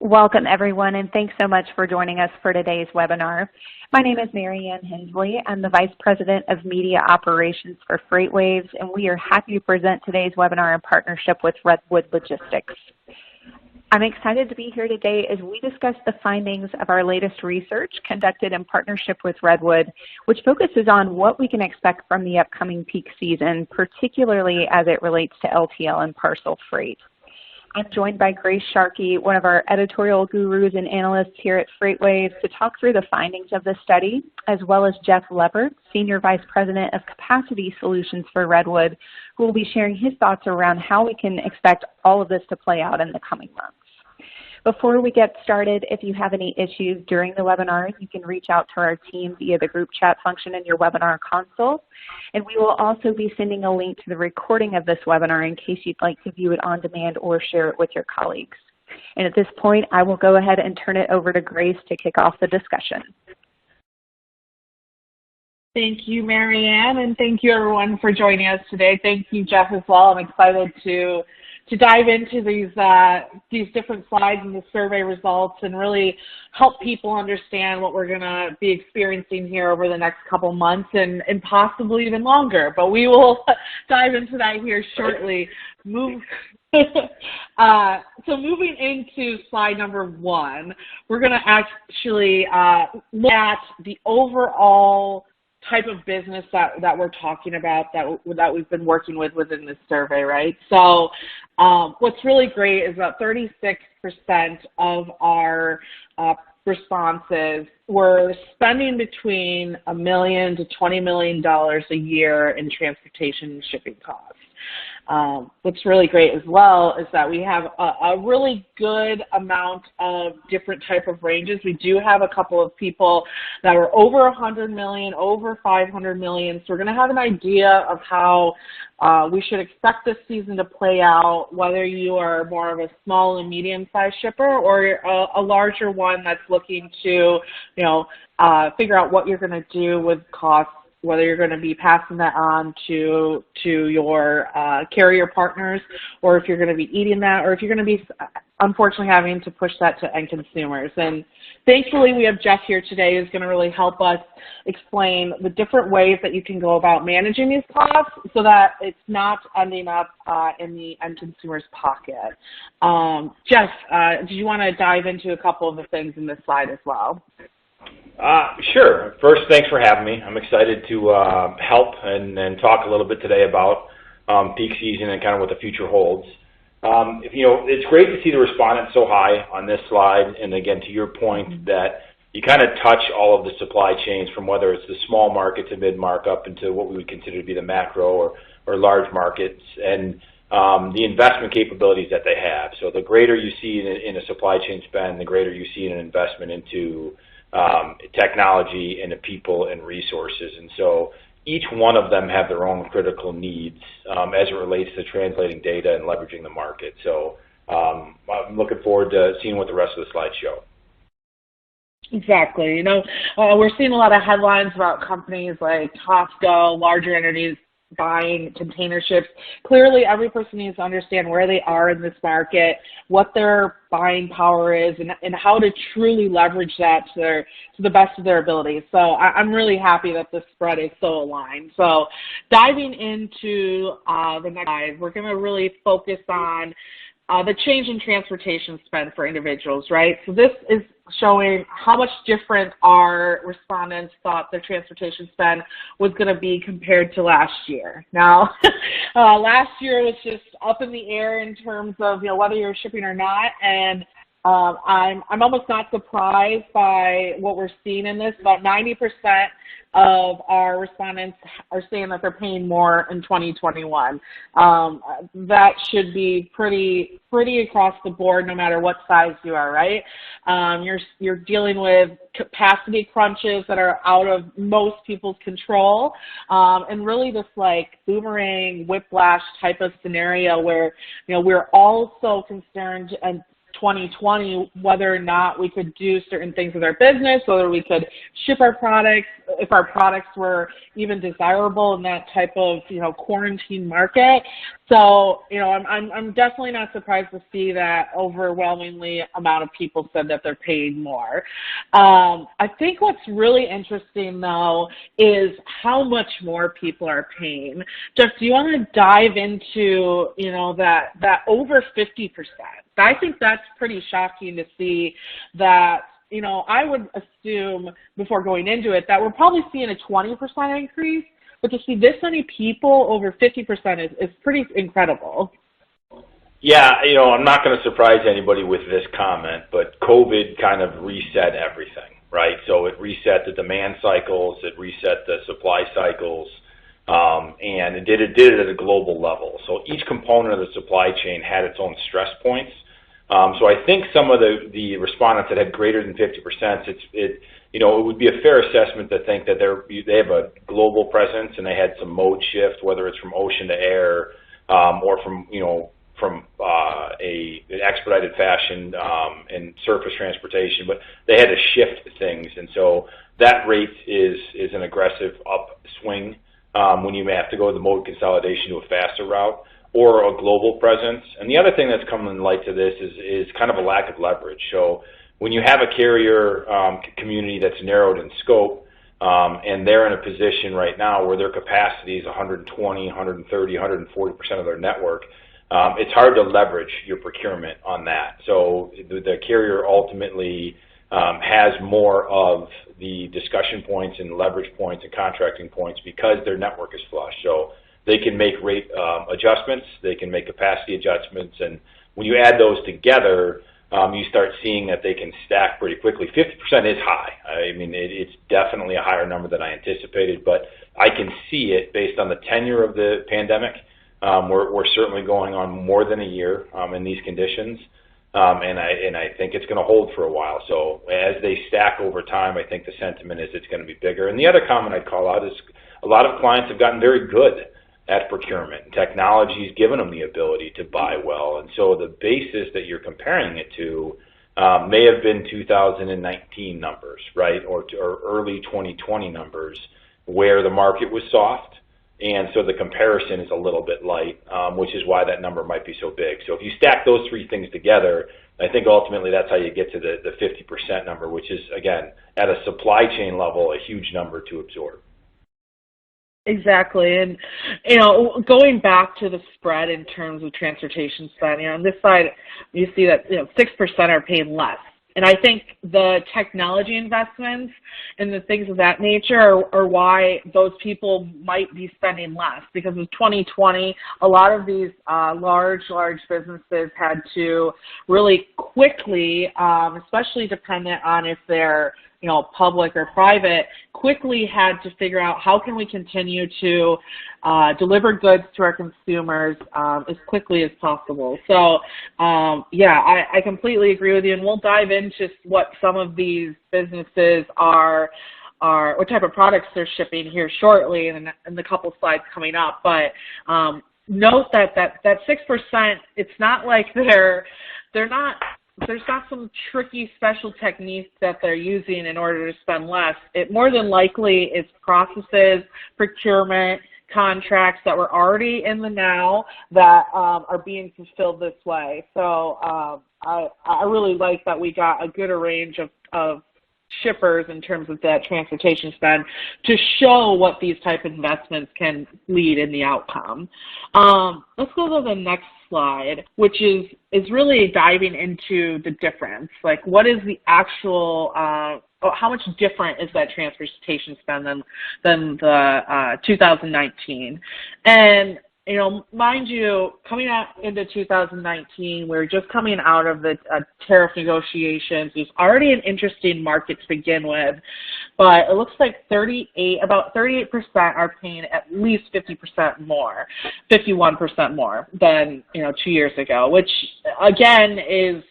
Welcome, everyone, and thanks so much for joining us for today's webinar. My name is Mary Ann Hensley. I'm the Vice President of Media Operations for FreightWaves, and we are happy to present today's webinar in partnership with Redwood Logistics. I'm excited to be here today as we discuss the findings of our latest research conducted in partnership with Redwood, which focuses on what we can expect from the upcoming peak season, particularly as it relates to LTL and parcel freight. I'm joined by Grace Sharkey, one of our editorial gurus and analysts here at FreightWaves, to talk through the findings of the study, as well as Jeff Leppert, Senior Vice President of Capacity Solutions for Redwood, who will be sharing his thoughts around how we can expect all of this to play out in the coming months. Before we get started, if you have any issues during the webinar, you can reach out to our team via the group chat function in your webinar console. And we will also be sending a link to the recording of this webinar in case you'd like to view it on demand or share it with your colleagues. And at this point, I will go ahead and turn it over to Grace to kick off the discussion. Thank you, Mary Ann, and thank you everyone for joining us today. Thank you, Jeff, as well. I'm excited to dive into these different slides and the survey results and really help people understand what we're going to be experiencing here over the next couple months and possibly even longer. But we will dive into that here shortly. So moving into slide number 1, we're going to actually look at the overall type of business that we're talking about that we've been working with within this survey, right? So what's really great is about 36% of our responses were spending between $1 million to $20 million a year in transportation and shipping costs. What's really great as well is that we have a really good amount of different type of ranges. We do have a couple of people that are over 100 million, over 500 million. So we're going to have an idea of how we should expect this season to play out, whether you are more of a small and medium-sized shipper or a larger one that's looking to, figure out what you're going to do with costs, whether you're going to be passing that on to your carrier partners, or if you're going to be eating that, or if you're going to be, unfortunately, having to push that to end consumers. And thankfully, we have Jeff here today who's going to really help us explain the different ways that you can go about managing these costs so that it's not ending up in the end consumer's pocket. Jeff, do you want to dive into a couple of the things in this slide as well? Sure. First, thanks for having me. I'm excited to help and talk a little bit today about peak season and kind of what the future holds. It's great to see the respondents so high on this slide, and again, to your point, that you kind of touch all of the supply chains from whether it's the small market to mid-market up into what we would consider to be the macro or large markets, and the investment capabilities that they have. So the greater you see in a supply chain spend, the greater you see in an investment into technology and the people and resources. And so each one of them have their own critical needs as it relates to translating data and leveraging the market. So I'm looking forward to seeing what the rest of the slides show. Exactly. We're seeing a lot of headlines about companies like Costco, larger entities buying container ships. Clearly, every person needs to understand where they are in this market, what their buying power is, and how to truly leverage that to the best of their ability. So I'm really happy that the spread is so aligned. So diving into the next slide, we're going to really focus on the change in transportation spend for individuals, right? So this is showing how much different our respondents thought their transportation spend was going to be compared to last year. Now, last year was just up in the air in terms of whether you're shipping or not, and I'm almost not surprised by what we're seeing in this. About 90% of our respondents are saying that they're paying more in 2021. That should be pretty across the board, no matter what size you are, right? You're dealing with capacity crunches that are out of most people's control, and really this like boomerang whiplash type of scenario where we're all so concerned and 2020 whether or not we could do certain things with our business, whether we could ship our products, if our products were even desirable in that type of, quarantine market. So, I'm definitely not surprised to see that overwhelmingly amount of people said that they're paying more. I think what's really interesting, though, is how much more people are paying. Jeff, do you want to dive into, that over 50%? I think that's pretty shocking to see that, I would assume before going into it that we're probably seeing a 20% increase, but to see this many people over 50% is pretty incredible. Yeah, I'm not going to surprise anybody with this comment, but COVID kind of reset everything, right? So it reset the demand cycles, it reset the supply cycles, and it did it at a global level. So each component of the supply chain had its own stress points. So I think some of the respondents that had greater than 50%, it would be a fair assessment to think that they have a global presence and they had some mode shift, whether it's from ocean to air, or from an expedited fashion and surface transportation, but they had to shift things, and so that rate is an aggressive upswing when you have to go to the mode consolidation to a faster route or a global presence. And the other thing that's coming in light to this is kind of a lack of leverage. So when you have a carrier community that's narrowed in scope, and they're in a position right now where their capacity is 120, 130, 140% of their network, it's hard to leverage your procurement on that. So the carrier ultimately has more of the discussion points and leverage points and contracting points because their network is flush. So they can make rate adjustments, they can make capacity adjustments, and when you add those together, you start seeing that they can stack pretty quickly. 50% is high. I mean, it's definitely a higher number than I anticipated, but I can see it based on the tenure of the pandemic. We're certainly going on more than a year in these conditions, and I think it's going to hold for a while. So as they stack over time, I think the sentiment is it's going to be bigger. And the other comment I'd call out is a lot of clients have gotten very good at procurement. Technology's given them the ability to buy well, and so the basis that you're comparing it to may have been 2019 numbers, right, or early 2020 numbers, where the market was soft, and so the comparison is a little bit light, which is why that number might be so big. So if you stack those three things together, I think ultimately that's how you get to the 50% number, which is, again, at a supply chain level, a huge number to absorb. Exactly. And, going back to the spread in terms of transportation spend, on this side, you see that, 6% are paid less. And I think the technology investments and the things of that nature are why those people might be spending less. Because of 2020, a lot of these large businesses had to really quickly, especially dependent on if they're public or private, quickly had to figure out how can we continue to deliver goods to our consumers as quickly as possible. So, I completely agree with you, and we'll dive into what some of these businesses are what type of products they're shipping here shortly in the couple slides coming up. But note that 6%, it's not like they're not. There's not some tricky special techniques that they're using in order to spend less. It more than likely is processes, procurement, contracts that were already in the now that are being fulfilled this way. So I really like that we got a good range of shippers in terms of that transportation spend to show what these type of investments can lead in the outcome. Let's go to the next slide, which is really diving into the difference. Like, what is the actual, how much different is that transportation spend than the 2019? And mind you, coming out into 2019, we're just coming out of the tariff negotiations. There's already an interesting market to begin with, but it looks like about 38% are paying at least 50% more, 51% more than 2 years ago, which again is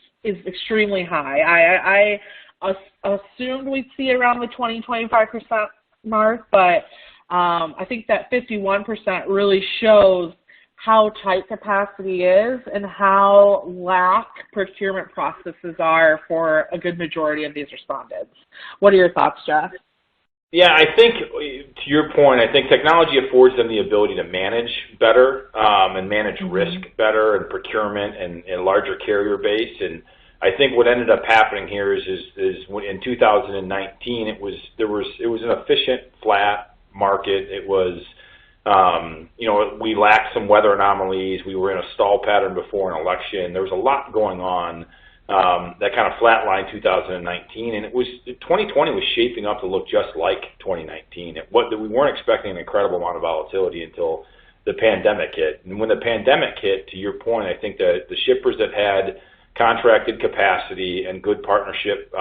extremely high. I assumed we'd see around the 20-25% mark, but I think that 51% really shows how tight capacity is and how lax procurement processes are for a good majority of these respondents. What are your thoughts, Jeff? Yeah, I think, to your point, I think technology affords them the ability to manage better and manage risk better and procurement and a larger carrier base. And I think what ended up happening here is when in 2019 it was an efficient, flat market. It was we lacked some weather anomalies. We were in a stall pattern before an election. There was a lot going on that kind of flatlined 2019, and 2020 was shaping up to look just like 2019. We weren't expecting an incredible amount of volatility until the pandemic hit. And when the pandemic hit, to your point, I think that the shippers that had contracted capacity and good partnership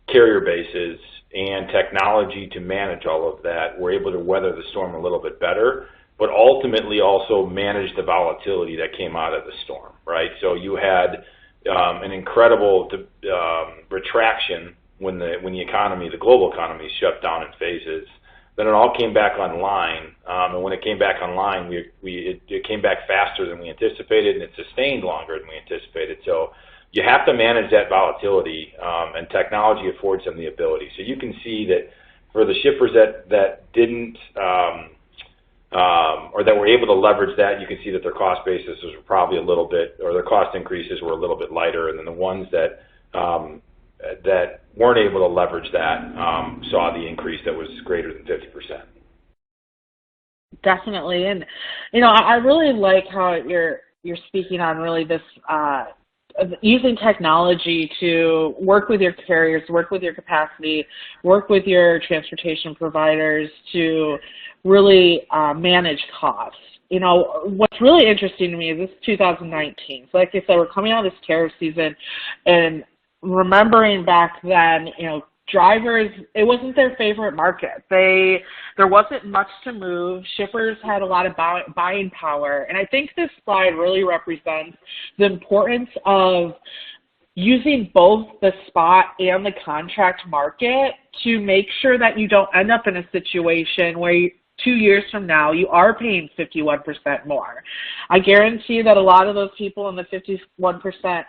carrier bases and technology to manage all of that were able to weather the storm a little bit better, but ultimately also manage the volatility that came out of the storm, right? So you had an incredible retraction when the economy, the global economy, shut down in phases. Then it all came back online, and when it came back online, it came back faster than we anticipated, and it sustained longer than we anticipated. So you have to manage that volatility, and technology affords them the ability. So you can see that for the shippers that didn't or that were able to leverage that, you can see that their cost basis was probably a little bit, or their cost increases were a little bit lighter, and then the ones that weren't able to leverage that saw the increase that was greater than 50%. Definitely, and I really like how you're speaking on really this using technology to work with your carriers, work with your capacity, work with your transportation providers to really manage costs. What's really interesting to me is this is 2019. So like I said, we're coming out of this tariff season, and remembering back then, drivers, it wasn't their favorite market. There wasn't much to move. Shippers had a lot of buying power. And I think this slide really represents the importance of using both the spot and the contract market to make sure that you don't end up in a situation where 2 years from now, you are paying 51% more. I guarantee that a lot of those people in the 51%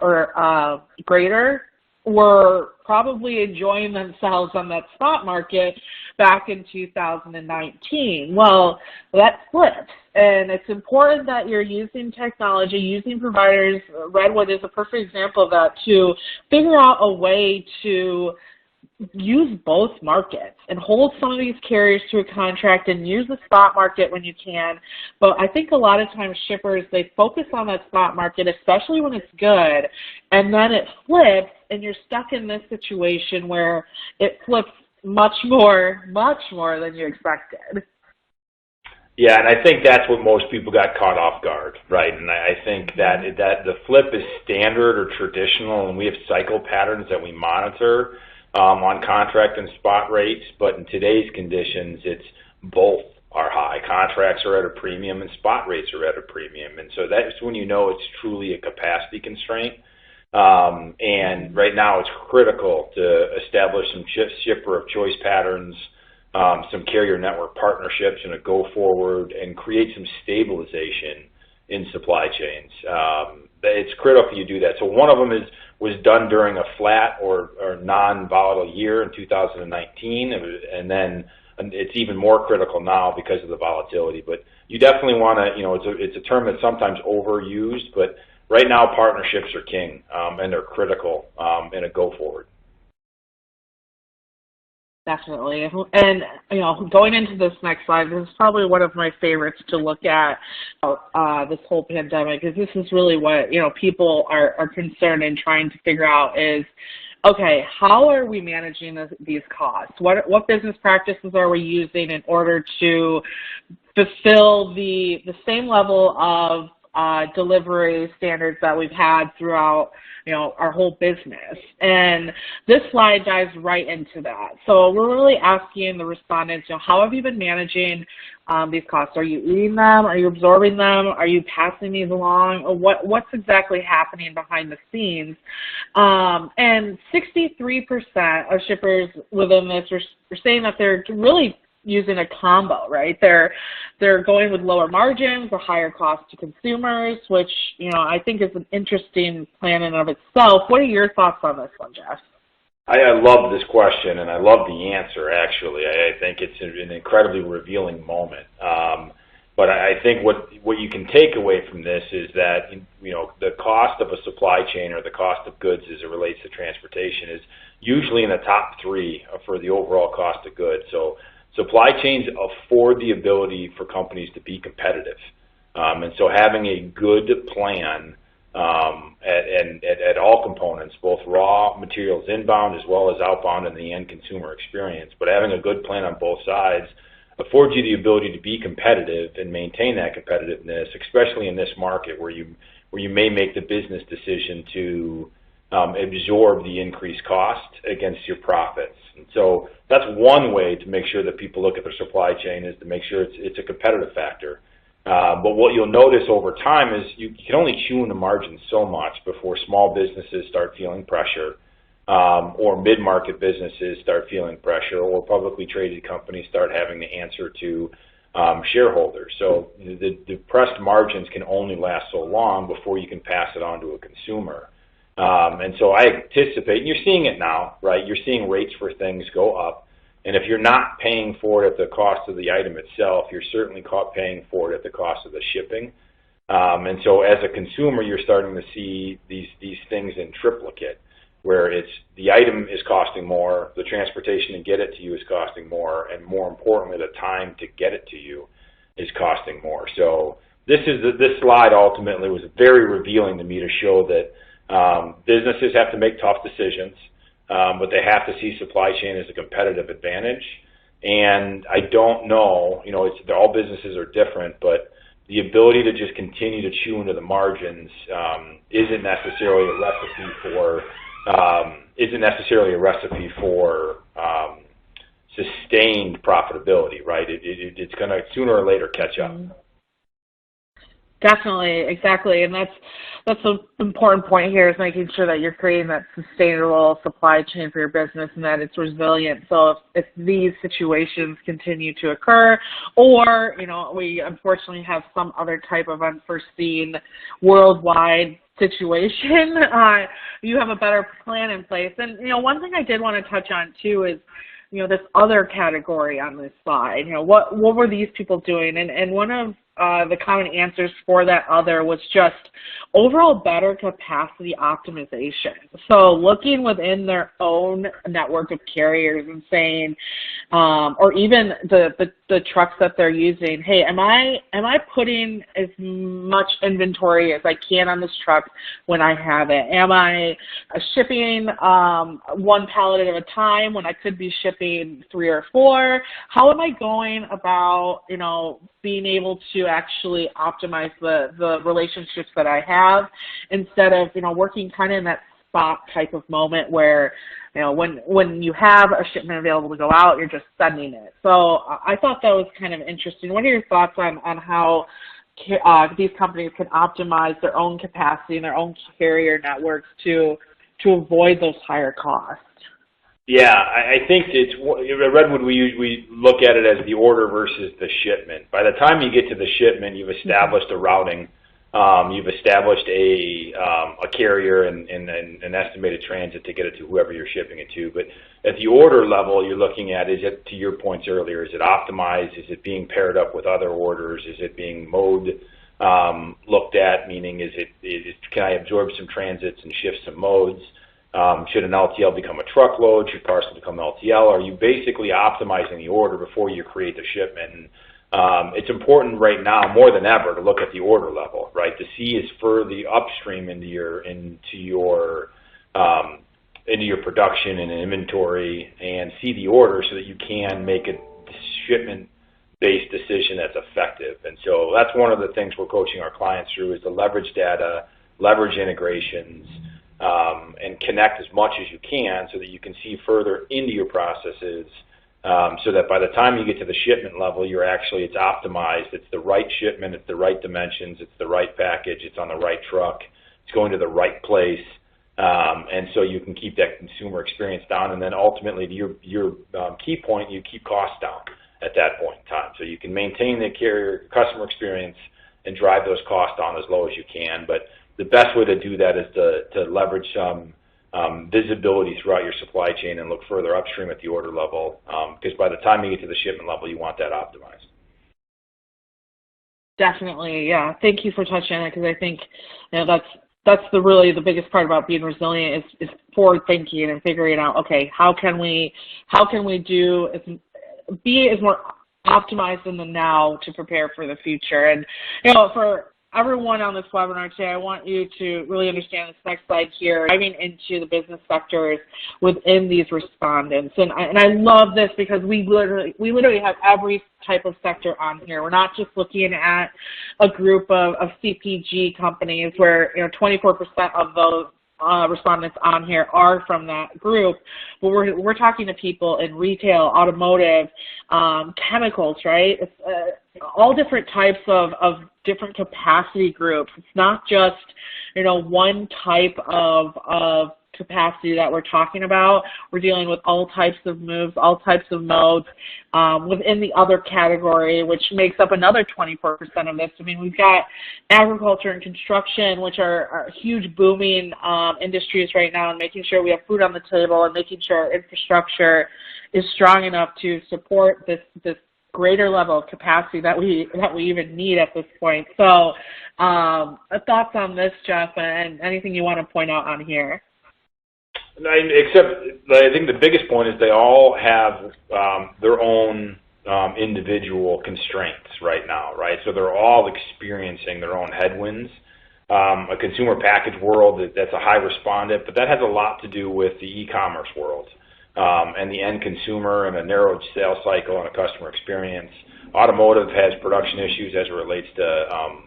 or greater were probably enjoying themselves on that spot market back in 2019. Well, that flips, and it's important that you're using technology, using providers. Redwood is a perfect example of that, to figure out a way to use both markets and hold some of these carriers to a contract and use the spot market when you can. But I think a lot of times shippers, they focus on that spot market, especially when it's good, and then it flips and you're stuck in this situation where it flips much more than you expected. Yeah, and I think that's what most people got caught off guard, right? And I think that the flip is standard or traditional, and we have cycle patterns that we monitor on contract and spot rates, but in today's conditions, it's both are high. Contracts are at a premium and spot rates are at a premium. And so that's when you know it's truly a capacity constraint. And right now it's critical to establish some shipper of choice patterns, some carrier network partnerships and a go forward, and create some stabilization in supply chains. It's critical you do that. So one of them was done during a flat or non-volatile year in 2019, and then it's even more critical now because of the volatility. But you definitely want to, it's a term that's sometimes overused, but right now partnerships are king, and they're critical in a go forward. Definitely. And, going into this next slide, this is probably one of my favorites to look at this whole pandemic, because this is really what, people are concerned and trying to figure out is, okay, how are we managing these costs? What business practices are we using in order to fulfill the same level of delivery standards that we've had throughout our whole business? And this slide dives right into that. So we're really asking the respondents, how have you been managing these costs? Are you eating them? Are you absorbing them? Are you passing these along? Or what's exactly happening behind the scenes? And 63% of shippers within this are saying that they're really using a combo, right? They're going with lower margins, a higher cost to consumers, which, I think is an interesting plan in and of itself. What are your thoughts on this one, Jeff? I love this question, and I love the answer, actually. I think it's an incredibly revealing moment. But I think what you can take away from this is that, the cost of a supply chain or the cost of goods as it relates to transportation is usually in the top 3 for the overall cost of goods. So supply chains afford the ability for companies to be competitive. And so having a good plan at all components, both raw materials inbound as well as outbound in the end consumer experience, but having a good plan on both sides affords you the ability to be competitive and maintain that competitiveness, especially in this market where you may make the business decision to absorb the increased cost against your profits. And so that's one way to make sure that people look at their supply chain, is to make sure it's a competitive factor. But what you'll notice over time is you can only chew in the margins so much before small businesses start feeling pressure, or mid-market businesses start feeling pressure, or publicly traded companies start having to answer to shareholders. So the depressed margins can only last so long before you can pass it on to a consumer. And so I anticipate, and you're seeing it now, right? You're seeing rates for things go up. And if you're not paying for it at the cost of the item itself, you're certainly paying for it at the cost of the shipping. And so as a consumer, you're starting to see these things in triplicate, where it's the item is costing more, the transportation to get it to you is costing more, and more importantly, the time to get it to you is costing more. So this slide ultimately was very revealing to me to show that businesses have to make tough decisions, but they have to see supply chain as a competitive advantage. And I don't know, all businesses are different, but the ability to just continue to chew into the margins isn't necessarily a recipe for sustained profitability, right? It's going to sooner or later catch up. Definitely, exactly, and that's an important point here, is making sure that you're creating that sustainable supply chain for your business and that it's resilient. So if these situations continue to occur, or we unfortunately have some other type of unforeseen worldwide situation, you have a better plan in place. And one thing I did want to touch on too is this other category on this slide. What were these people doing? And one of the common answers for that other was just overall better capacity optimization. So looking within their own network of carriers and saying, or even the trucks that they're using, hey, am I putting as much inventory as I can on this truck when I have it? Am I shipping one pallet at a time when I could be shipping 3 or 4? How am I going about, being able to actually optimize the relationships that I have, instead of, working kind of in that spot type of moment where, when you have a shipment available to go out, you're just sending it. So I thought that was kind of interesting. What are your thoughts on how these companies can optimize their own capacity and their own carrier networks to avoid those higher costs? Yeah, I think at Redwood we look at it as the order versus the shipment. By the time you get to the shipment, you've established a routing, you've established a carrier and an estimated transit to get it to whoever you're shipping it to. But at the order level, you're looking at, is it, to your points earlier, is it optimized? Is it being paired up with other orders? Is it being mode looked at? Meaning, can I absorb some transits and shift some modes? Should an LTL become a truckload? Should parcel become LTL? Are you basically optimizing the order before you create the shipment? And it's important right now more than ever to look at the order level, right? To see is further upstream into your production and inventory, and see the order so that you can make a shipment-based decision that's effective. And so that's one of the things we're coaching our clients through, is to leverage data, leverage integrations, and connect as much as you can so that you can see further into your processes, so that by the time you get to the shipment level, it's optimized. It's the right shipment, it's the right dimensions, it's the right package, it's on the right truck, it's going to the right place, and so you can keep that consumer experience down. And then ultimately, to your key point, you keep costs down. at that point in time. So you can maintain the carrier customer experience and drive those costs down as low as you can. But the best way to do that is to leverage some visibility throughout your supply chain and look further upstream at the order level, because by the time you get to the shipment level, you want that optimized. Definitely, yeah. Thank you for touching on it, because I think that's really the biggest part about being resilient is forward thinking and figuring out, okay, how can we be as more optimized in the now to prepare for the future. And for everyone on this webinar today, I want you to really understand this next slide here, diving into the business sectors within these respondents. And I love this because we literally have every type of sector on here. We're not just looking at a group of CPG companies where 24% of those respondents on here are from that group, but we're talking to people in retail, automotive, chemicals, right? It's all different types of different capacity groups. It's not just one type of capacity that we're talking about. We're dealing with all types of moves, all types of modes within the other category, which makes up another 24% of this. I mean, we've got agriculture and construction, which are huge booming industries right now, and making sure we have food on the table and making sure our infrastructure is strong enough to support this greater level of capacity that we even need at this point. So thoughts on this, Jeff, and anything you want to point out on here? Except I think the biggest point is they all have their own individual constraints right now, right? So they're all experiencing their own headwinds. A consumer package world, that's a high respondent, but that has a lot to do with the e-commerce world and the end consumer and a narrowed sales cycle and a customer experience. Automotive has production issues as it relates to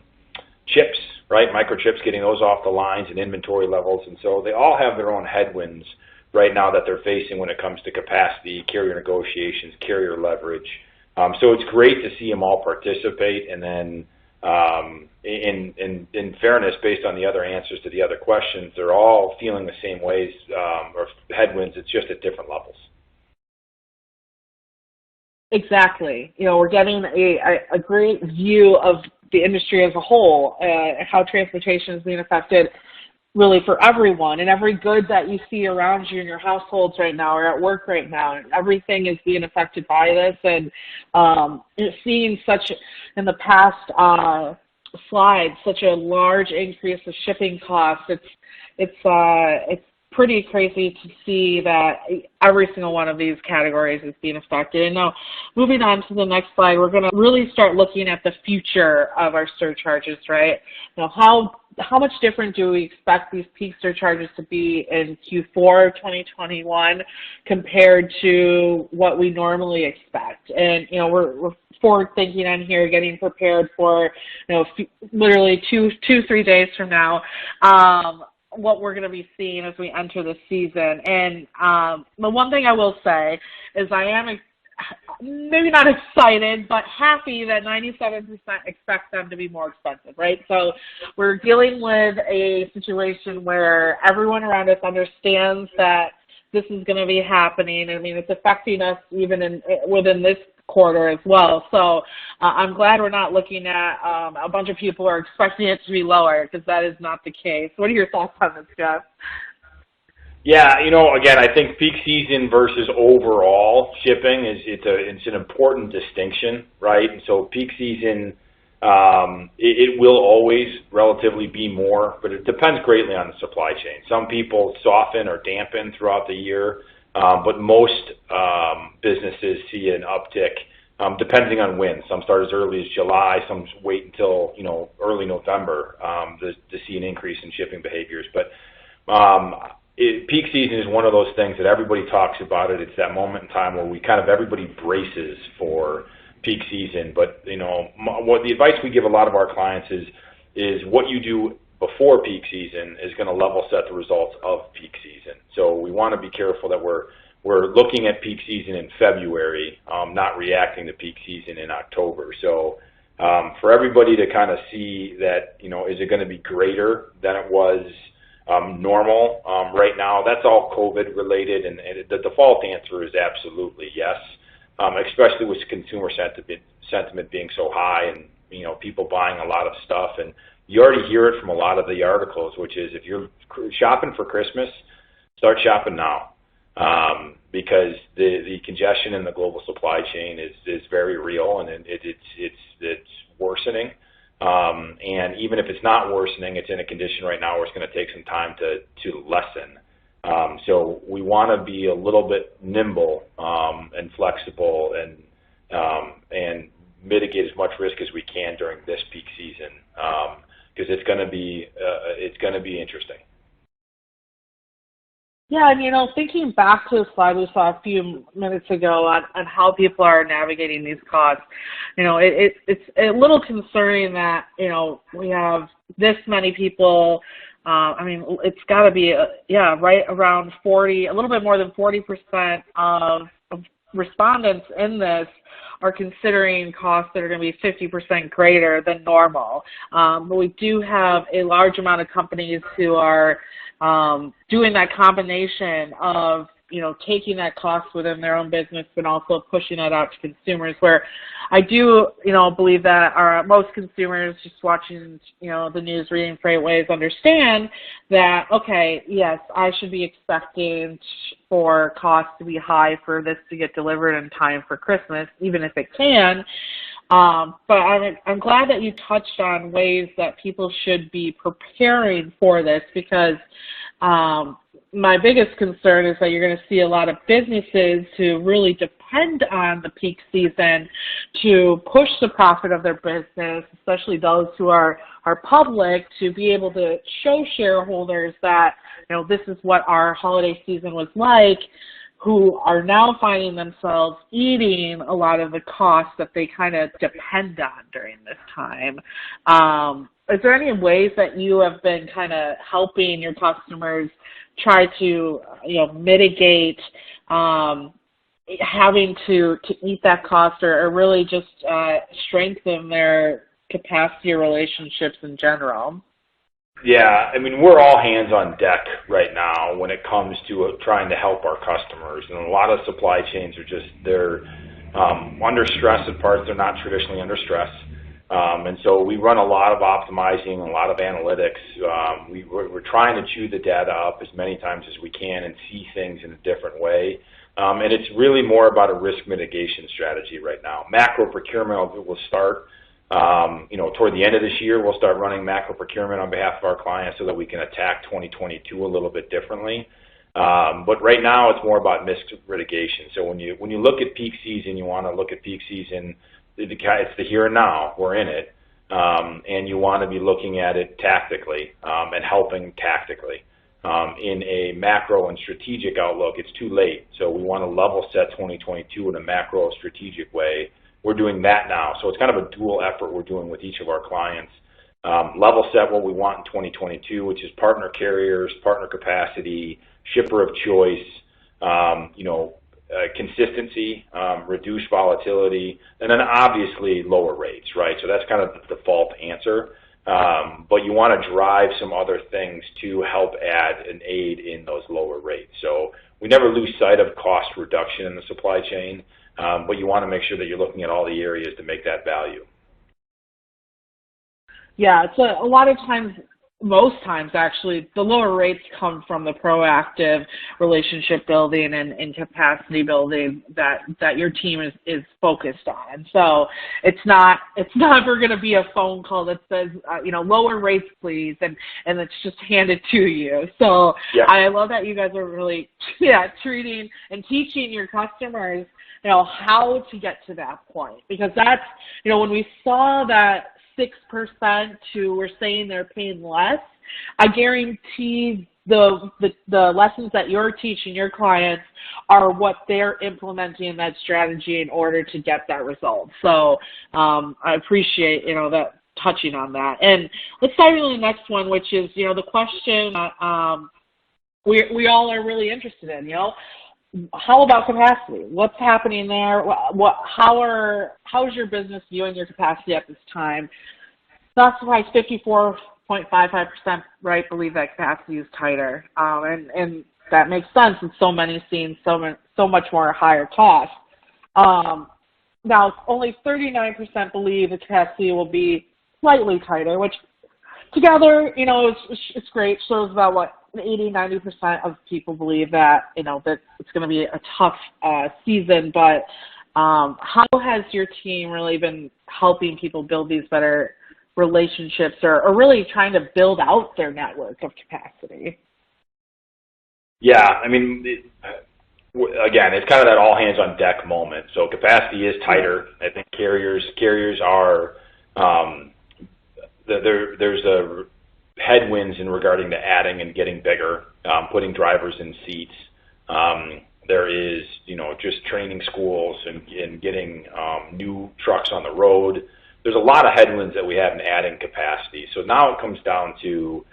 chips, right? Microchips, getting those off the lines and inventory levels. And so they all have their own headwinds right now that they're facing when it comes to capacity, carrier negotiations, carrier leverage. So it's great to see them all participate. And then in fairness, based on the other answers to the other questions, they're all feeling the same ways or headwinds. It's just at different levels. Exactly. We're getting a great view of the industry as a whole, how transportation is being affected really for everyone, and every good that you see around you in your households right now or at work right now, everything is being affected by this. And seeing such in the past slide, such a large increase of shipping costs, it's pretty crazy to see that every single one of these categories is being affected. And now, moving on to the next slide, we're going to really start looking at the future of our surcharges, right? Now, how much different do we expect these peak surcharges to be in Q4 of 2021 compared to what we normally expect? And, we're forward thinking on here, getting prepared for, literally 3 days from now, what we're going to be seeing as we enter the season. And the one thing I will say is I am maybe not excited, but happy that 97% expect them to be more expensive, right? So we're dealing with a situation where everyone around us understands that this is going to be happening. I mean, it's affecting us even within this quarter as well. So I'm glad we're not looking at a bunch of people who are expecting it to be lower, because that is not the case. What are your thoughts on this, Jeff? Yeah, again, I think peak season versus overall shipping it's an important distinction, right? And so peak season, it will always relatively be more, but it depends greatly on the supply chain. Some people soften or dampen throughout the year, but most businesses see an uptick depending on when. Some start as early as July, some wait until early November to see an increase in shipping behaviors. But peak season is one of those things that everybody talks about it. It's that moment in time where everybody braces for peak season. But what the advice we give a lot of our clients is what you do before peak season is going to level set the results of peak season. So we want to be careful that we're looking at peak season in February, not reacting to peak season in October. So for everybody to kind of see that, is it going to be greater than it was normal right now? That's all COVID related, and the default answer is absolutely yes. especially with consumer sentiment being so high and, people buying a lot of stuff. And you already hear it from a lot of the articles, which is if you're shopping for Christmas, start shopping now. Because the congestion in the global supply chain is very real, and it's worsening. And even if it's not worsening, it's in a condition right now where it's going to take some time to lessen. So we want to be a little bit nimble and flexible and mitigate as much risk as we can during this peak season, because it's going to be interesting. Yeah, and thinking back to the slide we saw a few minutes ago on how people are navigating these costs, it's a little concerning that, we have this many people. It's got to be, right around 40, a little bit more than 40% of respondents in this are considering costs that are going to be 50% greater than normal. But we do have a large amount of companies who are doing that combination of, taking that cost within their own business and also pushing that out to consumers, where I do, believe that most consumers just watching, the news, reading FreightWaves understand that, okay, yes, I should be expecting for costs to be high for this to get delivered in time for Christmas, even if it can. But I'm glad that you touched on ways that people should be preparing for this, because my biggest concern is that you're going to see a lot of businesses who really depend on the peak season to push the profit of their business, especially those who are public, to be able to show shareholders that, this is what our holiday season was like, who are now finding themselves eating a lot of the costs that they kind of depend on during this time. Is there any ways that you have been kind of helping your customers try to, mitigate having to eat that cost, or really just strengthen their capacity or relationships in general? Yeah, we're all hands on deck right now when it comes to trying to help our customers. And a lot of supply chains are they're under stress at parts they're not traditionally under stress. And so we run a lot of optimizing, a lot of analytics. We're trying to chew the data up as many times as we can and see things in a different way. And it's really more about a risk mitigation strategy right now. Macro procurement will start, toward the end of this year. We'll start running macro procurement on behalf of our clients so that we can attack 2022 a little bit differently. But right now it's more about risk mitigation. So when you look at peak season, you want to look at peak season. It's the here and now. We're in it, and you want to be looking at it tactically and helping tactically. In a macro and strategic outlook, it's too late. So we want to level set 2022 in a macro strategic way. We're doing that now. So it's kind of a dual effort we're doing with each of our clients. Level set what we want in 2022, which is partner carriers, partner capacity, shipper of choice, consistency, reduced volatility, and then obviously lower rates, right? So that's kind of the default answer. But you want to drive some other things to help add and aid in those lower rates. So we never lose sight of cost reduction in the supply chain, but you want to make sure that you're looking at all the areas to make that value. Yeah, it's a lot of times, most times actually, the lower rates come from the proactive relationship building and capacity building that your team is focused on. So it's never going to be a phone call that says, lower rates please, and it's just handed to you. So yeah. I love that you guys are really treating and teaching your customers, how to get to that point, because that's, when we saw that 6% who were saying they're paying less, I guarantee the lessons that you're teaching your clients are what they're implementing in that strategy in order to get that result. So I appreciate, that touching on that. And let's dive into the next one, which is, the question we all are really interested in, how about capacity? What's happening there? How's your business viewing your capacity at this time? Not surprised, 54.55%, right, believe that capacity is tighter. And that makes sense. And so many seeing so much more higher cost. Now, only 39% believe the capacity will be slightly tighter, which together, it's great. Shows about what 80–90% of people believe that that it's going to be a tough season. But how has your team really been helping people build these better relationships, or really trying to build out their network of capacity? Yeah, I mean, again, it's kind of that all hands on deck moment. So capacity is tighter. I think carriers are there's a headwinds in regarding to adding and getting bigger, putting drivers in seats. There is just training schools and getting new trucks on the road. There's a lot of headwinds that we have in adding capacity. So now it comes down to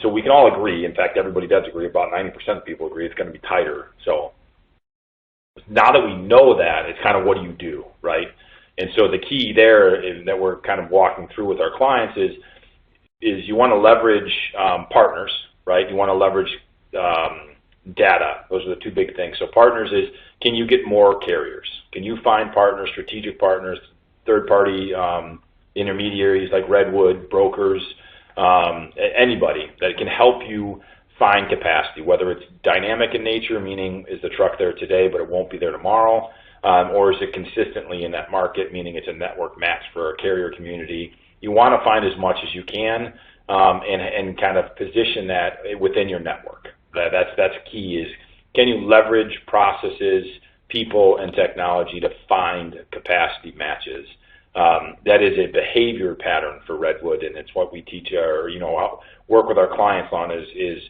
so we can all agree. In fact, everybody does agree. About 90% of people agree it's going to be tighter. So now that we know that, it's kind of what do you do, right? And so the key there that we're kind of walking through with our clients is you want to leverage partners, right? You want to leverage data. Those are the two big things. So partners is, can you get more carriers? Can you find partners, strategic partners, third-party intermediaries like Redwood, brokers, anybody that can help you find capacity, whether it's dynamic in nature, meaning is the truck there today but it won't be there tomorrow, or is it consistently in that market, meaning it's a network match for a carrier community. You want to find as much as you can and kind of position that within your network. That's key is, can you leverage processes, people, and technology to find capacity matches? That is a behavior pattern for Redwood, and it's what we teach our, work with our clients on is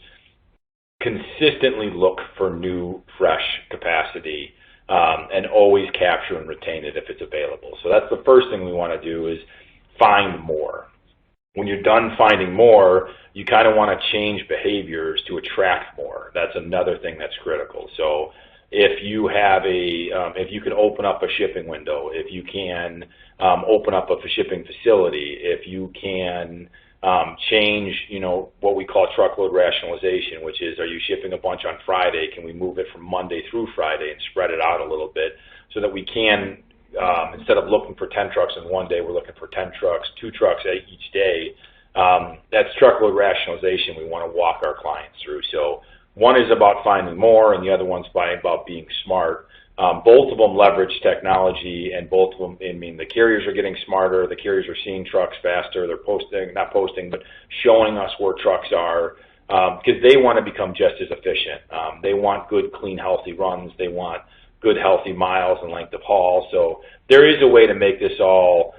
consistently look for new, fresh capacity and always capture and retain it if it's available. So that's the first thing we want to do is find more. When you're done finding more, you kind of want to change behaviors to attract more. That's another thing that's critical. So if you have if you can open up a shipping window, if you can open up a shipping facility, if you can change, what we call truckload rationalization, which is, are you shipping a bunch on Friday? Can we move it from Monday through Friday and spread it out a little bit so that we can, instead of looking for 10 trucks in one day, we're looking for 10 trucks, 2 trucks each day. That's truckload rationalization we want to walk our clients through. So one is about finding more, and the other one's about being smart. Both of them leverage technology, and both of them, the carriers are getting smarter. The carriers are seeing trucks faster. They're not showing us where trucks are because they want to become just as efficient. They want good, clean, healthy runs. They want good, healthy miles and length of haul. So there is a way to make this all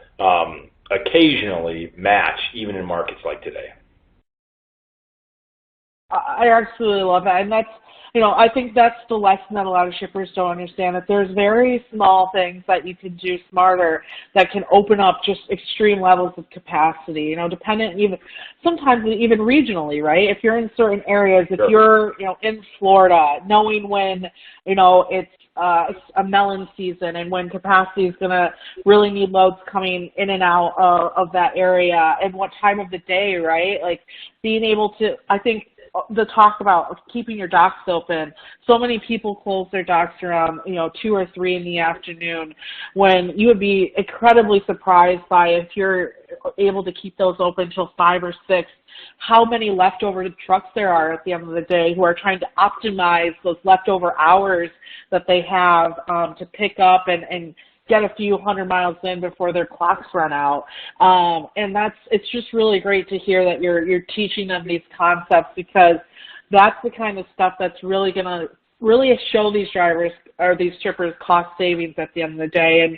occasionally match, even in markets like today. I absolutely love that, and that's, I think that's the lesson that a lot of shippers don't understand, that there's very small things that you can do smarter that can open up just extreme levels of capacity, dependent sometimes even regionally, right? If you're in certain areas, if you're, in Florida, knowing when, it's a melon season and when capacity is going to really need loads coming in and out of that area and what time of the day, right? Like being able to, I think, the talk about keeping your docks open. So many people close their docks around 2 or 3 in the afternoon, when you would be incredibly surprised by, if you're able to keep those open till 5 or 6, how many leftover trucks there are at the end of the day who are trying to optimize those leftover hours that they have to pick up and get a few 100 miles in before their clocks run out. And it's just really great to hear that you're teaching them these concepts, because that's the kind of stuff that's really going to really show these drivers or these shippers cost savings at the end of the day. And,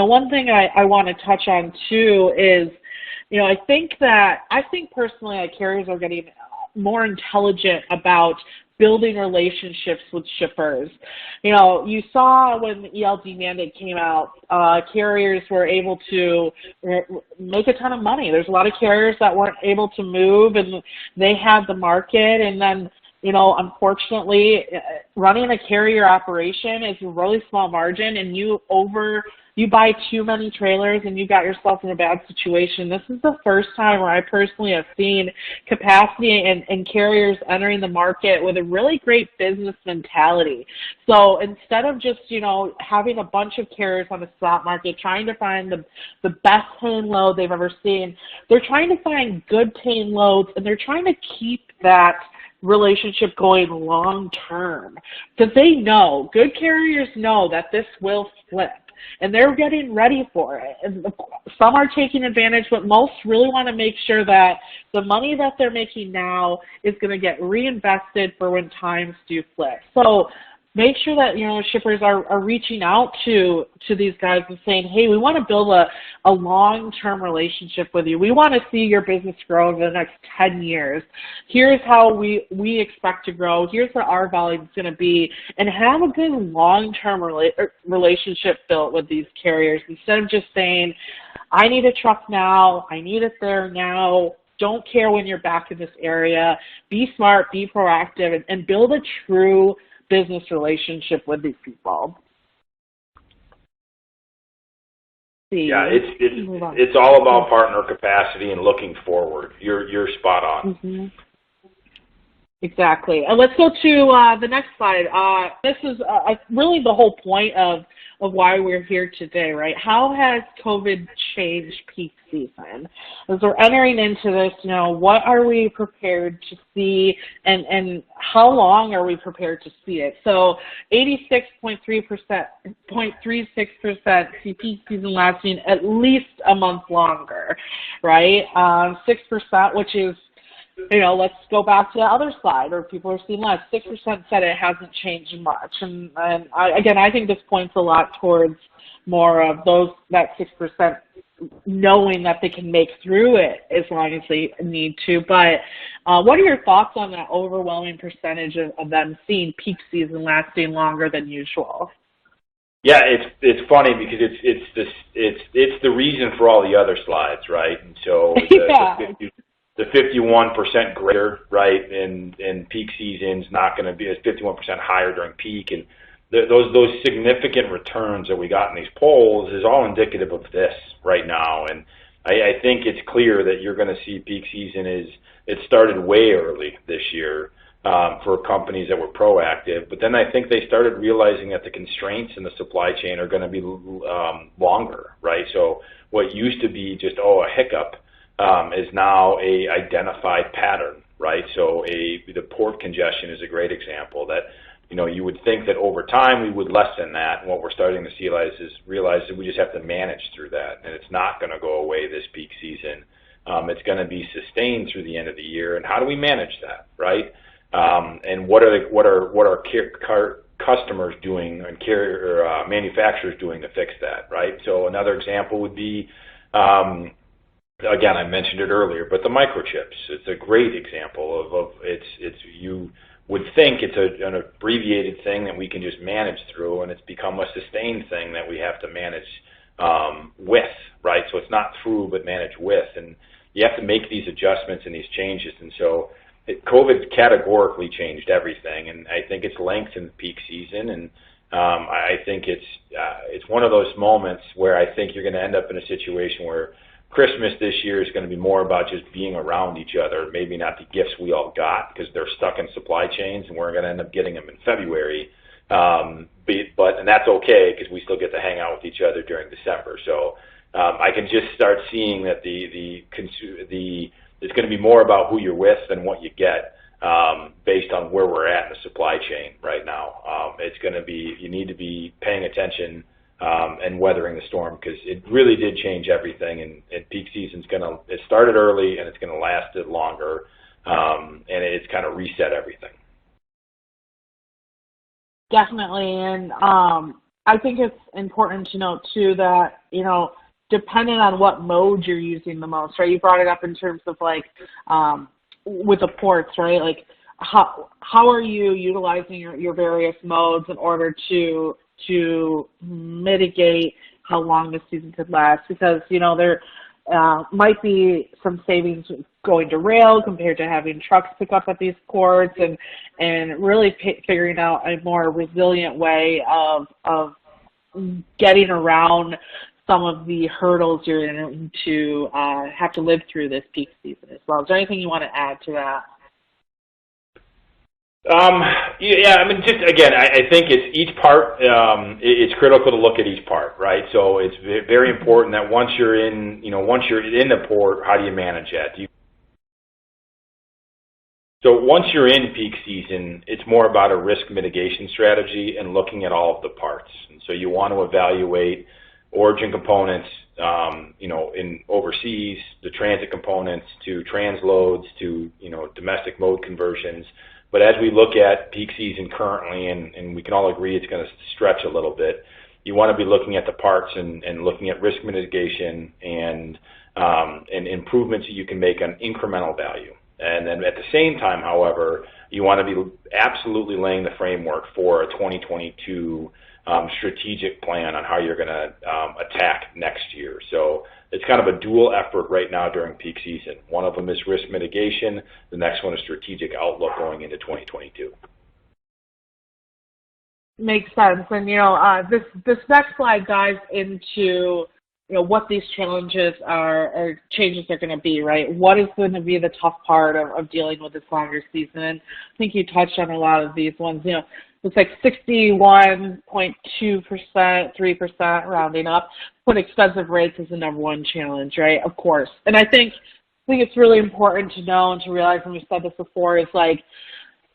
one thing I want to touch on too is, I think personally that carriers are getting more intelligent about building relationships with shippers. You saw when the ELD mandate came out, carriers were able to make a ton of money. There's a lot of carriers that weren't able to move, and they had the market, and then unfortunately, running a carrier operation is a really small margin, and you buy too many trailers and you got yourself in a bad situation. This is the first time where I personally have seen capacity and carriers entering the market with a really great business mentality. So instead of just, having a bunch of carriers on the spot market trying to find the best paying load they've ever seen, they're trying to find good paying loads, and they're trying to keep that relationship going long term, because good carriers know that this will flip, and they're getting ready for it. And some are taking advantage, but most really want to make sure that the money that they're making now is going to get reinvested for when times do flip. So make sure that, shippers are reaching out to these guys and saying, hey, we want to build a long-term relationship with you. We want to see your business grow over the next 10 years. Here's how we expect to grow. Here's what our volume is going to be. And have a good long-term relationship built with these carriers, instead of just saying, I need a truck now, I need it there now. Don't care when you're back in this area. Be smart, be proactive, and build a true business relationship with these people. Yeah, it's all about partner capacity and looking forward. You're spot on. Mm-hmm. Exactly. And let's go to the next slide. This is really the whole point of why we're here today, right? How has COVID changed peak season? As we're entering into this, what are we prepared to see, and how long are we prepared to see it? So 86.36% see peak season lasting at least a month longer, right? 6%, which is, let's go back to the other slide where people are seeing less. 6% said it hasn't changed much. And I think this points a lot towards more of that 6% knowing that they can make through it as long as they need to. But what are your thoughts on that overwhelming percentage of them seeing peak season lasting longer than usual? Yeah, it's funny because it's the reason for all the other slides, right? And so the 51% greater, right, in peak season's not going to be, it's 51% higher during peak, and those significant returns that we got in these polls is all indicative of this right now. And I think it's clear that you're going to see peak season it started way early this year for companies that were proactive, but then I think they started realizing that the constraints in the supply chain are going to be longer, right? So what used to be just a hiccup is now a identified pattern, right? So the port congestion is a great example that, you would think that over time we would lessen that, and what we're starting to realize that we just have to manage through that, and it's not going to go away this peak season. It's going to be sustained through the end of the year, and how do we manage that, right? And what are customers doing and manufacturers doing to fix that, right? So another example would be, again, I mentioned it earlier, but the microchips. It's a great example of you would think it's an abbreviated thing that we can just manage through, and it's become a sustained thing that we have to manage with, right? So it's not through, but manage with, and you have to make these adjustments and these changes. And so COVID categorically changed everything, and I think it's lengthened peak season, and I think it's one of those moments where I think you're going to end up in a situation where Christmas this year is going to be more about just being around each other, maybe not the gifts we all got because they're stuck in supply chains, and we're going to end up getting them in February. And that's okay because we still get to hang out with each other during December. So I can just start seeing that it's going to be more about who you're with than what you get based on where we're at in the supply chain right now. It's going to be, you need to be paying attention and weathering the storm, because it really did change everything, and peak season's it started early and it's going to last it longer, and it's kind of reset everything. Definitely, and I think it's important to note too that, depending on what mode you're using the most, right? You brought it up in terms of with the ports, right? Like how are you utilizing your various modes in order to mitigate how long the season could last? Because might be some savings going to rail compared to having trucks pick up at these ports, and really figuring out a more resilient way of getting around some of the hurdles you're going to have to live through this peak season as well. Is there anything you want to add to that? Yeah, I mean, just again, I think it's each part. It's critical to look at each part, right? So it's very important that once you're in, once you're in the port, how do you manage that? So once you're in peak season, it's more about a risk mitigation strategy and looking at all of the parts. And so you want to evaluate origin components, in overseas, the transit components, to transloads, to domestic mode conversions. But as we look at peak season currently, and we can all agree it's going to stretch a little bit, you want to be looking at the parts and looking at risk mitigation and improvements that you can make on incremental value. And then at the same time, however, you want to be absolutely laying the framework for a 2022 strategic plan on how you're going to attack next year. So it's kind of a dual effort right now during peak season. One of them is risk mitigation. The next one is strategic outlook going into 2022. Makes sense. And, this next slide dives into, what these challenges or changes are going to be, right? What is going to be the tough part of dealing with this longer season? And I think you touched on a lot of these ones. It's like 61.2%, 3% rounding up. Put expensive rates as the number one challenge, right? Of course. And I think it's really important to know and to realize, and we've said this before, is like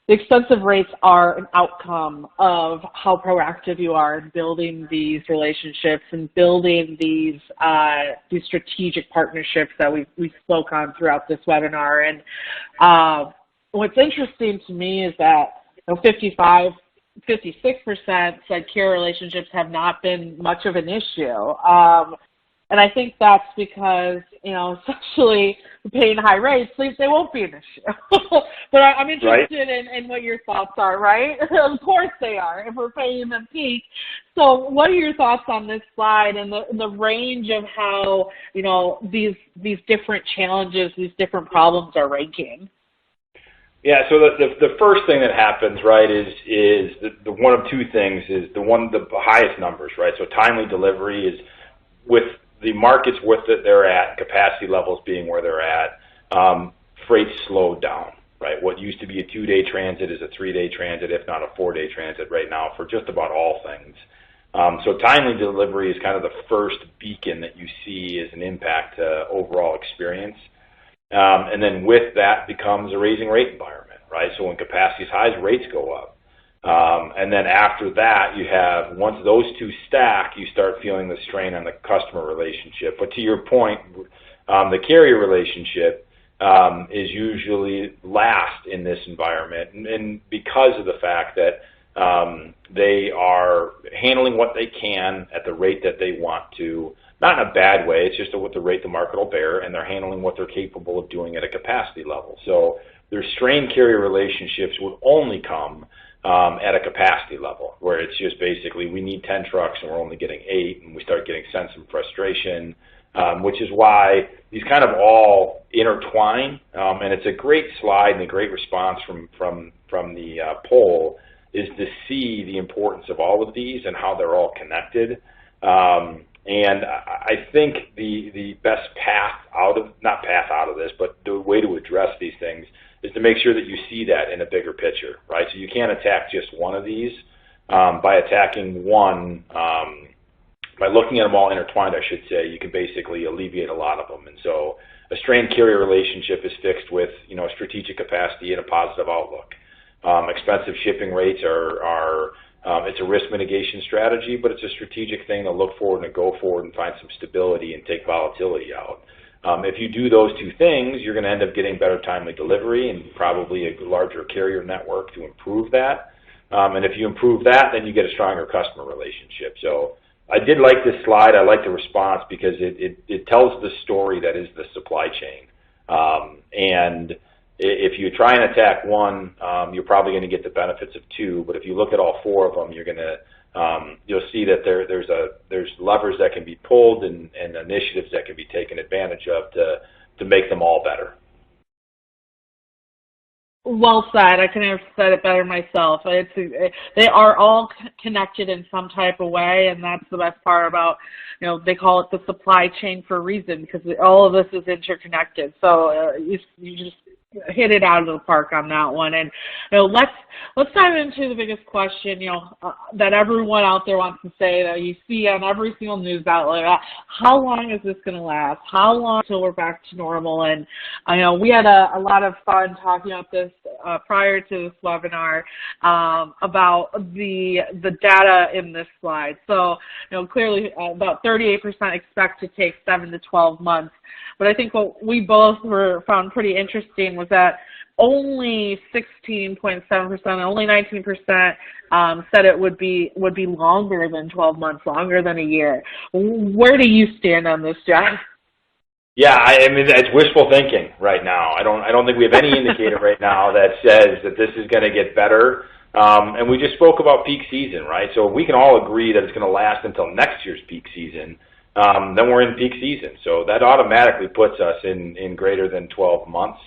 the expensive rates are an outcome of how proactive you are in building these relationships and building these strategic partnerships that we spoke on throughout this webinar. And what's interesting to me is that 56% said carrier relationships have not been much of an issue. And I think that's because, essentially paying high rates, they won't be an issue. But I'm interested in what your thoughts are, right? Of course they are, if we're paying them peak. So what are your thoughts on this slide and the range of how, these different challenges, these different problems are ranking? Yeah, so the first thing that happens, right, is the one of two things is the highest numbers, right? So timely delivery is with the markets they're at, capacity levels being where they're at, freight slowed down, right? What used to be a 2-day transit is a 3-day transit, if not a 4-day transit right now for just about all things. So timely delivery is kind of the first beacon that you see as an impact to overall experience. And then with that becomes a raising rate environment, right? So when capacity is high, rates go up. And then after that, you have, once those two stack, you start feeling the strain on the customer relationship. But to your point, the carrier relationship is usually last in this environment, and because of the fact that they are handling what they can at the rate that they want to, not in a bad way, it's just what the rate the market will bear, and they're handling what they're capable of doing at a capacity level. So their strained carrier relationships would only come at a capacity level, where it's just basically we need 10 trucks and we're only getting 8, and we start getting sense and frustration, which is why these kind of all intertwine. And it's a great slide and a great response from the poll is to see the importance of all of these and how they're all connected. And I think the best path out of, not path out of this, but the way to address these things is to make sure that you see that in a bigger picture, right? So you can't attack just one of these. By attacking one, by looking at them all intertwined, I should say, you can basically alleviate a lot of them. And so a strained carrier relationship is fixed with, strategic capacity and a positive outlook. Expensive shipping rates are it's a risk mitigation strategy, but it's a strategic thing to look forward and to go forward and find some stability and take volatility out. If you do those two things, you're going to end up getting better timely delivery and probably a larger carrier network to improve that. And if you improve that, then you get a stronger customer relationship. So I did like this slide. I like the response because it tells the story that is the supply chain. And if you try and attack one, you're probably going to get the benefits of two. But if you look at all four of them, you're going to you'll see that there's levers that can be pulled and initiatives that can be taken advantage of to make them all better. Well said. I couldn't have said it better myself. They are all connected in some type of way, and that's the best part about, they call it the supply chain for a reason, because all of this is interconnected. So you just hit it out of the park on that one. And let's dive into the biggest question, that everyone out there wants to say, that you see on every single news outlet. How long is this going to last? How long until we're back to normal? And I know we had a lot of fun talking about this prior to this webinar, about the data in this slide. So clearly about 38% expect to take 7 to 12 months. But I think what we both found pretty interesting was that only 16.7%, only 19% said it would be longer than 12 months, longer than a year. Where do you stand on this, Jeff? Yeah, I mean, it's wishful thinking right now. I don't think we have any indicator right now that says that this is going to get better. And we just spoke about peak season, right? So we can all agree that it's going to last until next year's peak season. Then we're in peak season. So that automatically puts us in greater than 12 months.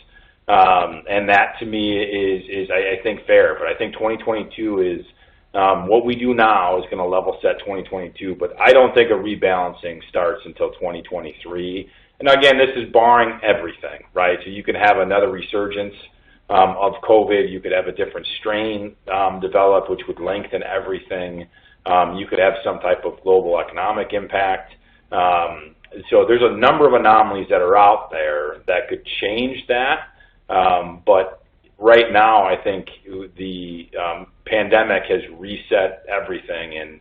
And that to me is I think fair. But I think 2022 is what we do now is going to level set 2022. But I don't think a rebalancing starts until 2023. And again, this is barring everything, right? So you could have another resurgence of COVID. You could have a different strain develop, which would lengthen everything. You could have some type of global economic impact. So there's a number of anomalies that are out there that could change that. But right now, I think the pandemic has reset everything, and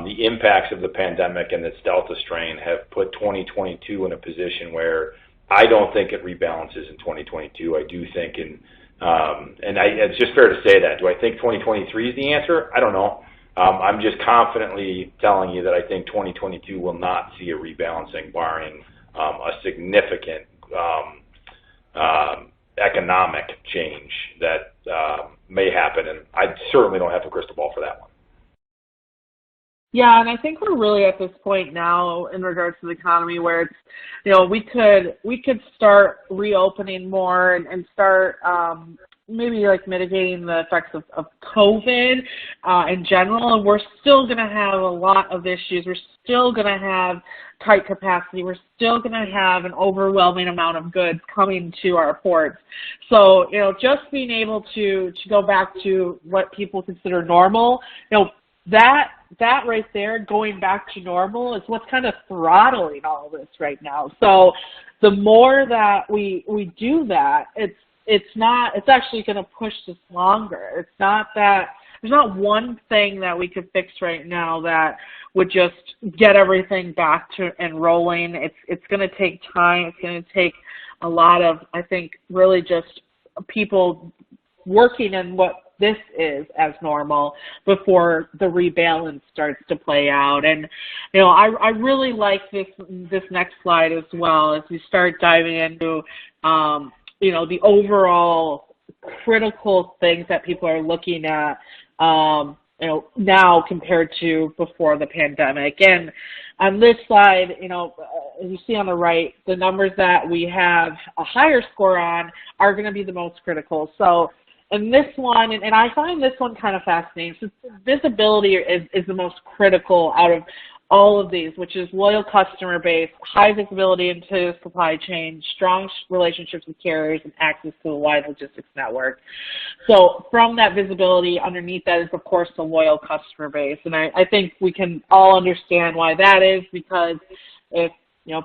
the impacts of the pandemic and this Delta strain have put 2022 in a position where I don't think it rebalances in 2022. I do think, it's just fair to say that. Do I think 2023 is the answer? I don't know. I'm just confidently telling you that I think 2022 will not see a rebalancing, barring a significant economic change that may happen, and I certainly don't have a crystal ball for that one. Yeah, and I think we're really at this point now in regards to the economy where it's, we could start reopening more and start maybe like mitigating the effects of COVID in general, and we're still going to have a lot of issues. We're still going to have tight capacity. We're still going to have an overwhelming amount of goods coming to our ports. So, just being able to go back to what people consider normal, that right there, going back to normal, is what's kind of throttling all of this right now. So the more that we do that, it's actually going to push this longer. It's not that there's not one thing that we could fix right now that would just get everything back to and rolling. It's going to take time. It's going to take a lot of, I think, really just people working in what this is as normal before the rebalance starts to play out. And I really like this next slide as well, as we start diving into the overall critical things that people are looking at now compared to before the pandemic. And on this slide, as you see on the right, the numbers that we have a higher score on are going to be the most critical. So in this one, and I find this one kind of fascinating, so visibility is the most critical out of all of these, which is loyal customer base, high visibility into supply chain, strong relationships with carriers, and access to a wide logistics network. So from that visibility, underneath that is, of course, the loyal customer base. And I think we can all understand why that is, because if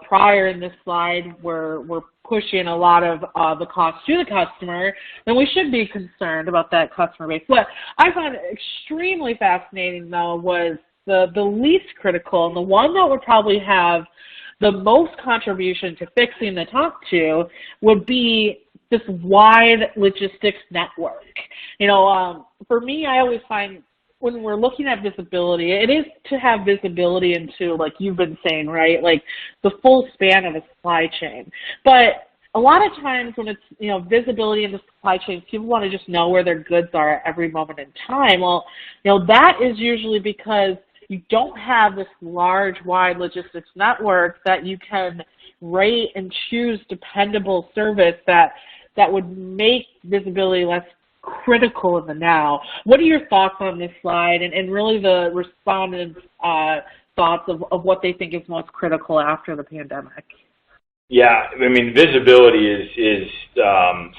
prior in this slide, we're pushing a lot of the cost to the customer, then we should be concerned about that customer base. What I found extremely fascinating, though, was the least critical, and the one that would probably have the most contribution to fixing the top two would be this wide logistics network. For me, I always find when we're looking at visibility, it is to have visibility into, like you've been saying, right, like the full span of a supply chain. But a lot of times when it's, visibility in the supply chain, people want to just know where their goods are at every moment in time. Well, that is usually because you don't have this large, wide logistics network that you can rate and choose dependable service that would make visibility less critical in the now. What are your thoughts on this slide and really the respondents' thoughts of what they think is most critical after the pandemic? Yeah, I mean, visibility is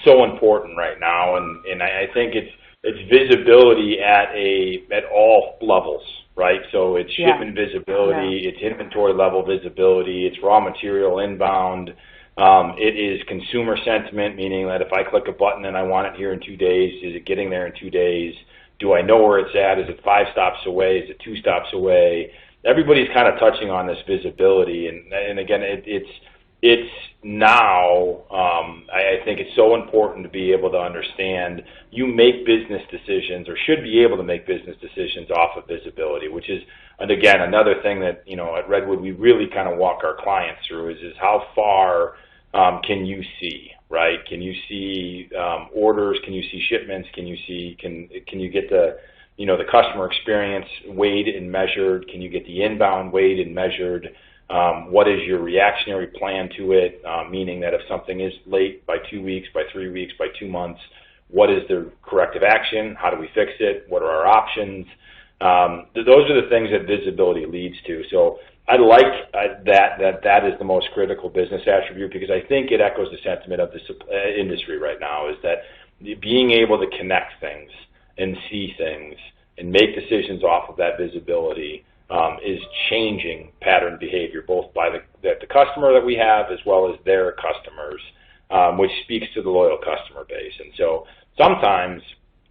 so important right now, and I think it's visibility at all levels, right? So it's shipment visibility, it's inventory level visibility, it's raw material inbound. It is consumer sentiment, meaning that if I click a button and I want it here in 2 days, is it getting there in 2 days? Do I know where it's at? Is it 5 stops away? Is it 2 stops away? Everybody's kind of touching on this visibility, and again, it's now, I think it's so important to be able to understand you make business decisions or should be able to make business decisions off of visibility, which is, and again, another thing that, at Redwood, we really kind of walk our clients through is how far can you see, right? Can you see orders? Can you see shipments? Can you get the customer experience weighed and measured? Can you get the inbound weighed and measured? What is your reactionary plan to it, meaning that if something is late by 2 weeks, by 3 weeks, by 2 months, what is the corrective action? How do we fix it? What are our options? Those are the things that visibility leads to. So I like that is the most critical business attribute, because I think it echoes the sentiment of the industry right now, is that being able to connect things and see things and make decisions off of that visibility is changing pattern behavior, both by the customer that we have as well as their customers, which speaks to the loyal customer base. And so sometimes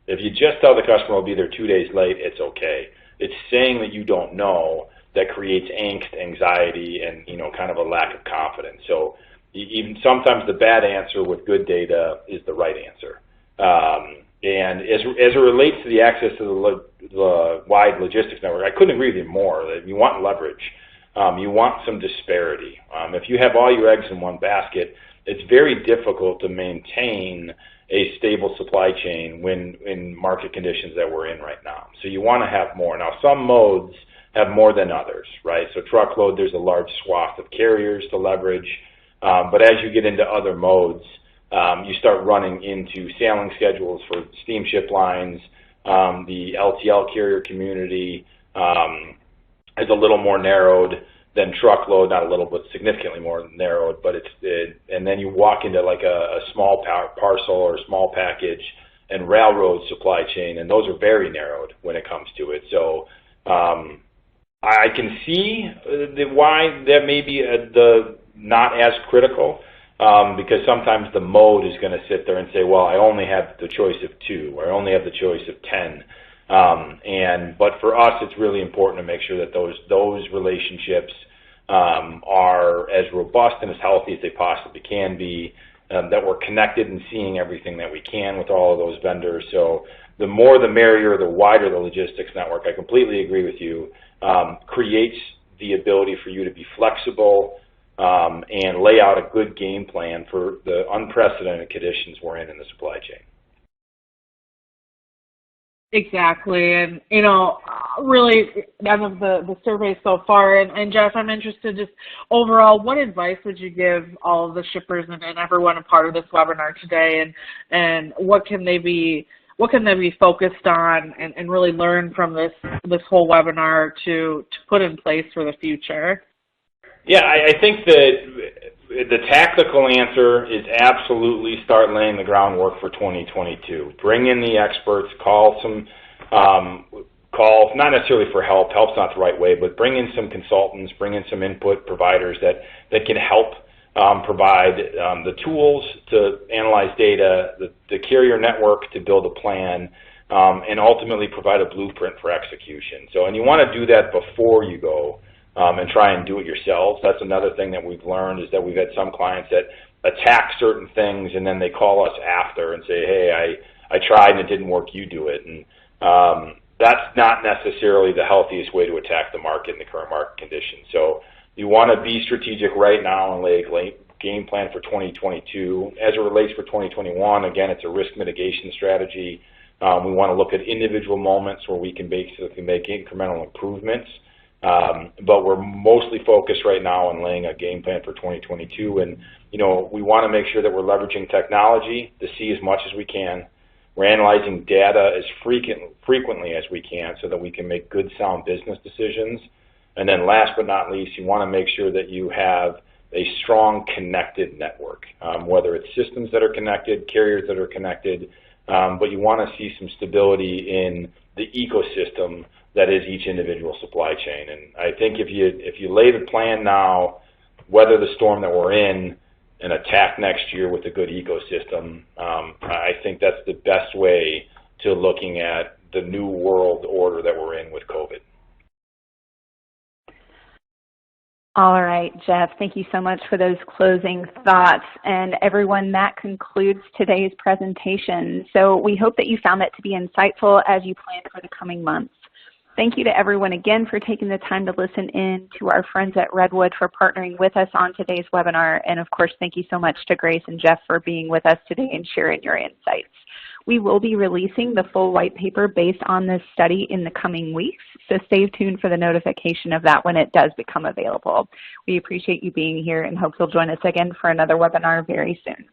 if you just tell the customer will be there 2 days late, it's okay. It's saying that you don't know that creates angst, anxiety, and kind of a lack of confidence. So even sometimes the bad answer with good data is the right answer. And as it relates to the access to the wide logistics network, I couldn't agree with you more. That you want leverage. You want some disparity. If you have all your eggs in one basket, it's very difficult to maintain a stable supply chain in market conditions that we're in right now. So you want to have more. Now, some modes have more than others, right? So truckload, there's a large swath of carriers to leverage. But as you get into other modes, you start running into sailing schedules for steamship lines. The LTL carrier community is a little more narrowed than truckload, not a little, but significantly more narrowed. But and then you walk into like a small parcel or a small package and railroad supply chain, and those are very narrowed when it comes to it. So I can see why that may be the not as critical. Because sometimes the mode is going to sit there and say, well, I only have the choice of 2, or I only have the choice of 10. But for us, it's really important to make sure that those relationships are as robust and as healthy as they possibly can be, that we're connected and seeing everything that we can with all of those vendors. So the more the merrier, the wider the logistics network, I completely agree with you, creates the ability for you to be flexible, and lay out a good game plan for the unprecedented conditions we're in the supply chain. Exactly, and really, out of the survey so far, and Jeff, I'm interested just overall, what advice would you give all of the shippers and everyone a part of this webinar today, and what can they be focused on and really learn from this whole webinar to put in place for the future? Yeah, I think that the tactical answer is absolutely start laying the groundwork for 2022. Bring in the experts, call not necessarily for help, help's not the right way, but bring in some consultants, bring in some input providers that can help provide the tools to analyze data, the carrier network to build a plan, and ultimately provide a blueprint for execution. So, and you want to do that before you go and try and do it yourselves. That's another thing that we've learned, is that we've had some clients that attack certain things and then they call us after and say, hey, I tried and it didn't work, you do it. And that's not necessarily the healthiest way to attack the market in the current market conditions. So you want to be strategic right now and lay game plan for 2022. As it relates for 2021, again, it's a risk mitigation strategy. We want to look at individual moments where we can basically make incremental improvements. But we're mostly focused right now on laying a game plan for 2022. And, we want to make sure that we're leveraging technology to see as much as we can. We're analyzing data as frequently as we can so that we can make good, sound business decisions. And then last but not least, you want to make sure that you have a strong connected network, whether it's systems that are connected, carriers that are connected, but you want to see some stability in the ecosystem that is each individual supply chain. And I think if you lay the plan now, weather the storm that we're in, and attack next year with a good ecosystem, I think that's the best way to looking at the new world order that we're in with COVID. All right, Jeff, thank you so much for those closing thoughts. And everyone, that concludes today's presentation. So we hope that you found it to be insightful as you plan for the coming months. Thank you to everyone again for taking the time to listen in, to our friends at Redwood for partnering with us on today's webinar, and of course, thank you so much to Grace and Jeff for being with us today and sharing your insights. We will be releasing the full white paper based on this study in the coming weeks, so stay tuned for the notification of that when it does become available. We appreciate you being here and hope you'll join us again for another webinar very soon.